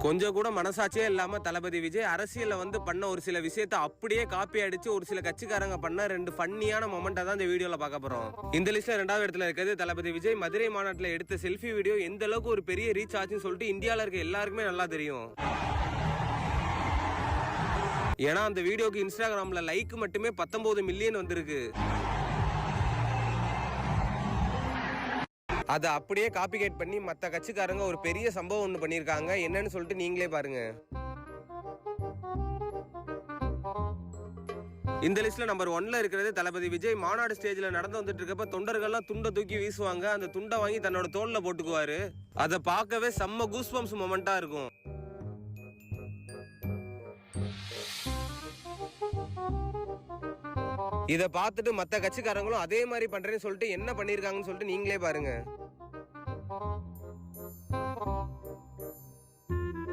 கொஞ்சம் கூட மனசாட்சியே இல்லாம தளபதி விஜய் அரசியல்ல வந்து பண்ண ஒரு சில விஷயத்தை அப்படியே காப்பி அடிச்சு ஒரு சில கட்சிக்காரங்க பண்ண 2 ஃபன்னியான மொமெண்டா தான் இந்த வீடியோல பார்க்க போறோம். இந்த லிஸ்ட்ல 2வது இடத்துல இருக்கிறது தளபதி விஜய் மதுரை மாநாட்டில் எடுத்த செல்ஃபி வீடியோ எந்த அளவுக்கு ஒரு பெரிய ரீச் ஆச்சுன்னு சொல்லிட்டு இந்தியால இருக்க எல்லாருக்குமே நல்லா தெரியும். ஏன்னா அந்த வீடியோக்கு இன்ஸ்டாகிராம்ல லைக் மட்டுமே 19 மில்லியன் வந்திருக்கு. அதை அப்படியே காப்பிகேட் பண்ணி மற்ற கட்சிக்காரங்க ஒரு பெரிய சம்பவம் ஒன்று பண்ணியிருக்காங்க. என்னன்னு சொல்லிட்டு நீங்களே பாருங்க. இந்த லிஸ்ட்ல நம்பர் 1ல இருக்கிறது தளபதி விஜய் மாநாடு ஸ்டேஜ்ல நடந்து வந்துட்டு இருக்கப்ப தொண்டர்கள்லாம் துண்டை தூக்கி வீசுவாங்க. அந்த துண்டை வாங்கி தன்னோட தோல்ல போட்டுக்குவாரு. அதை பார்க்கவே செம்ம கூஸ்பம்ஸ் மொமெண்டா இருக்கும். இதை பார்த்துட்டு மற்ற கட்சிக்காரங்களும் அதே மாதிரி பண்றேன்னு சொல்லிட்டு என்ன பண்ணிருக்காங்கன்னு சொல்லிட்டு நீங்களே பாருங்க.